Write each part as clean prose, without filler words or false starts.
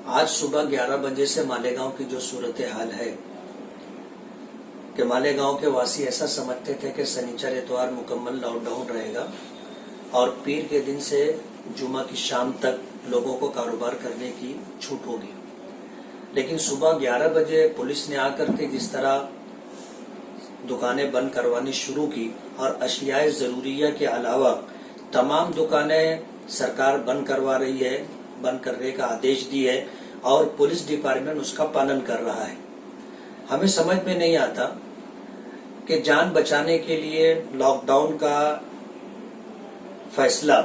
आज सुबह 11 बजे से मालेगांव की जो सूरत हाल है कि मालेगांव के वासी ऐसा समझते थे कि शनिचर इतवार मुकम्मल लॉकडाउन रहेगा और पीर के दिन से जुमा की शाम तक लोगों को कारोबार करने की छूट होगी। लेकिन सुबह 11 बजे पुलिस ने आकर के जिस तरह दुकानें बंद करवानी शुरू की और अशियाए ज़रूरिया के अलावा तमाम दुकानें सरकार बंद करवा रही है, बंद करने का आदेश दी है और पुलिस डिपार्टमेंट उसका पालन कर रहा है। हमें समझ में नहीं आता कि जान बचाने के लिए लॉकडाउन का फैसला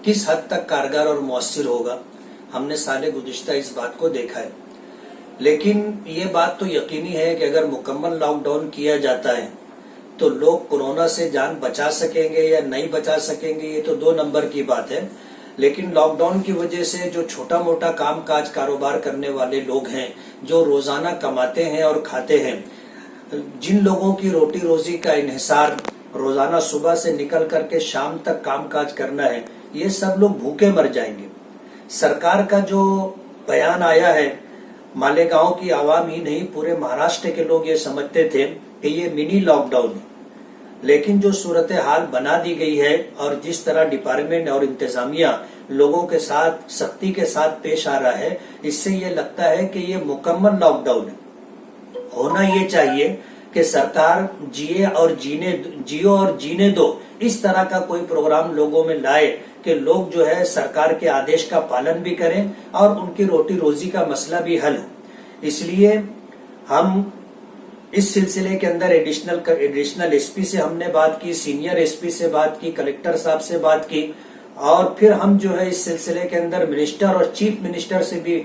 किस हद तक कारगर और मौसर होगा। हमने साले गुज़िश्ता इस बात को देखा है, लेकिन ये बात तो यकीनी है कि अगर मुकम्मल लॉकडाउन किया जाता है तो लोग कोरोना से जान बचा सकेंगे या नहीं बचा सकेंगे, ये तो 2 नंबर की बात है। लेकिन लॉकडाउन की वजह से जो छोटा मोटा काम काज कारोबार करने वाले लोग हैं, जो रोजाना कमाते हैं और खाते हैं, जिन लोगों की रोटी रोजी का इन्हिसार रोजाना सुबह से निकल करके शाम तक काम काज करना है, ये सब लोग भूखे मर जाएंगे। सरकार का जो बयान आया है, मालेगांव की आवाम ही नहीं पूरे महाराष्ट्र के लोग ये समझते थे कि ये मिनी लॉकडाउन है, लेकिन जो सूरत हाल बना दी गई है और जिस तरह डिपार्टमेंट और इंतजामिया लोगों के साथ सख्ती के साथ पेश आ रहा है, इससे ये लगता है कि ये मुकम्मल लॉकडाउन है। होना ये चाहिए कि सरकार जियो और जीने दो, इस तरह का कोई प्रोग्राम लोगों में लाए कि लोग जो है सरकार के आदेश का पालन भी करें और उनकी रोटी रोजी का मसला भी हल हो। इसलिए हम इस सिलसिले के अंदर एडिशनल एसपी से हमने बात की, सीनियर एसपी से बात की, कलेक्टर साहब से बात की और फिर हम जो है इस सिलसिले के अंदर मिनिस्टर और चीफ मिनिस्टर से भी,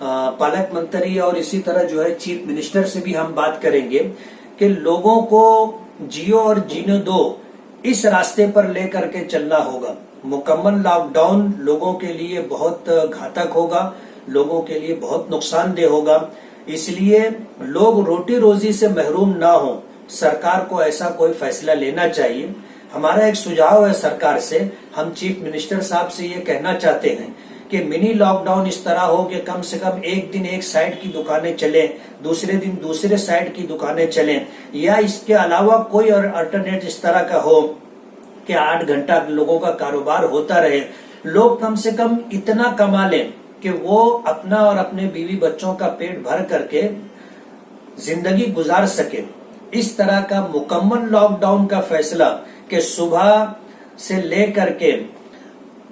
पालक मंत्री और इसी तरह जो है चीफ मिनिस्टर से भी हम बात करेंगे कि लोगों को जियो और जीने दो, इस रास्ते पर लेकर के चलना होगा। मुकम्मल लॉकडाउन लोगों के लिए बहुत घातक होगा, लोगों के लिए बहुत नुकसानदेह होगा। इसलिए लोग रोटी रोजी से महरूम ना हो, सरकार को ऐसा कोई फैसला लेना चाहिए। हमारा एक सुझाव है सरकार से, हम चीफ मिनिस्टर साहब से ये कहना चाहते हैं कि मिनी लॉकडाउन इस तरह हो कि कम से कम एक दिन एक साइड की दुकानें चलें, दूसरे दिन दूसरे साइड की दुकानें चलें, या इसके अलावा कोई और अल्टरनेट इस तरह का हो कि 8 घंटा लोगों का कारोबार होता रहे। लोग कम से कम इतना कमा लें कि वो अपना और अपने बीवी बच्चों का पेट भर करके जिंदगी गुजार सके। इस तरह का मुकम्मल लॉकडाउन का फैसला कि सुबह से लेकर के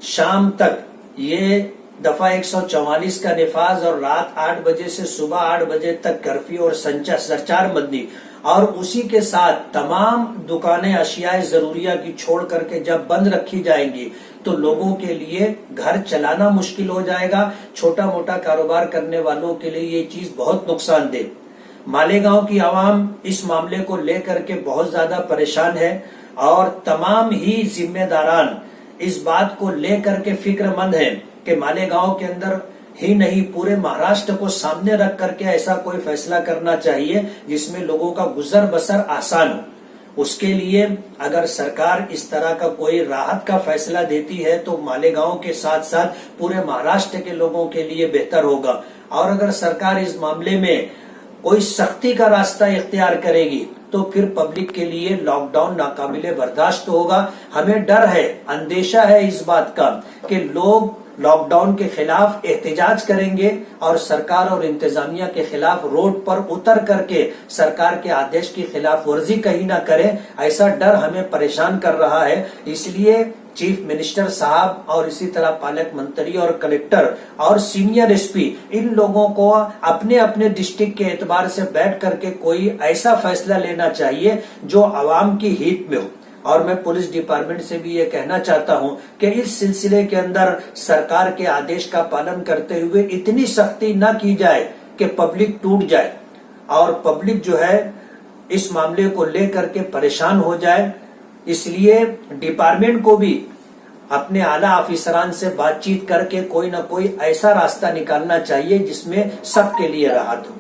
शाम तक ये दफा 144 का निफाज और रात 8 बजे से सुबह 8 बजे तक कर्फ्यू और सरचारबंदी और उसी के साथ तमाम दुकानें अशियाए जरूरिया की छोड़ करके जब बंद रखी जाएंगी तो लोगों के लिए घर चलाना मुश्किल हो जाएगा। छोटा मोटा कारोबार करने वालों के लिए ये चीज बहुत नुकसानदेह। मालेगांव की आवाम इस मामले को लेकर के बहुत ज्यादा परेशान है और तमाम ही जिम्मेदारान इस बात को लेकर के फिक्रमंद है कि मालेगांव के अंदर ही नहीं पूरे महाराष्ट्र को सामने रख करके ऐसा कोई फैसला करना चाहिए जिसमें लोगों का गुजर बसर आसान हो। उसके लिए अगर सरकार इस तरह का कोई राहत का फैसला देती है तो मालेगांव के साथ साथ पूरे महाराष्ट्र के लोगों के लिए बेहतर होगा। और अगर सरकार इस मामले में कोई सख्ती का रास्ता इख्तियार करेगी तो फिर पब्लिक के लिए लॉकडाउन नाकाबिले बर्दाश्त होगा। हमें डर है, अंदेशा है इस बात का कि लोग लॉकडाउन के खिलाफ एहतजाज करेंगे और सरकार और इंतजामिया के खिलाफ रोड पर उतर करके सरकार के आदेश की खिलाफ वर्जी कहीं ना करें, ऐसा डर हमें परेशान कर रहा है। इसलिए चीफ मिनिस्टर साहब और इसी तरह पालक मंत्री और कलेक्टर और सीनियर एसपी, इन लोगों को अपने अपने डिस्ट्रिक्ट के एतबार से बैठ करके कोई ऐसा फैसला लेना चाहिए जो आवाम की हित में हो। और मैं पुलिस डिपार्टमेंट से भी ये कहना चाहता हूं कि इस सिलसिले के अंदर सरकार के आदेश का पालन करते हुए इतनी सख्ती न की जाए कि पब्लिक टूट जाए और पब्लिक जो है इस मामले को लेकर के परेशान हो जाए। इसलिए डिपार्टमेंट को भी अपने आला ऑफिसरान से बातचीत करके कोई ना कोई ऐसा रास्ता निकालना चाहिए जिसमें सबके लिए राहत हो।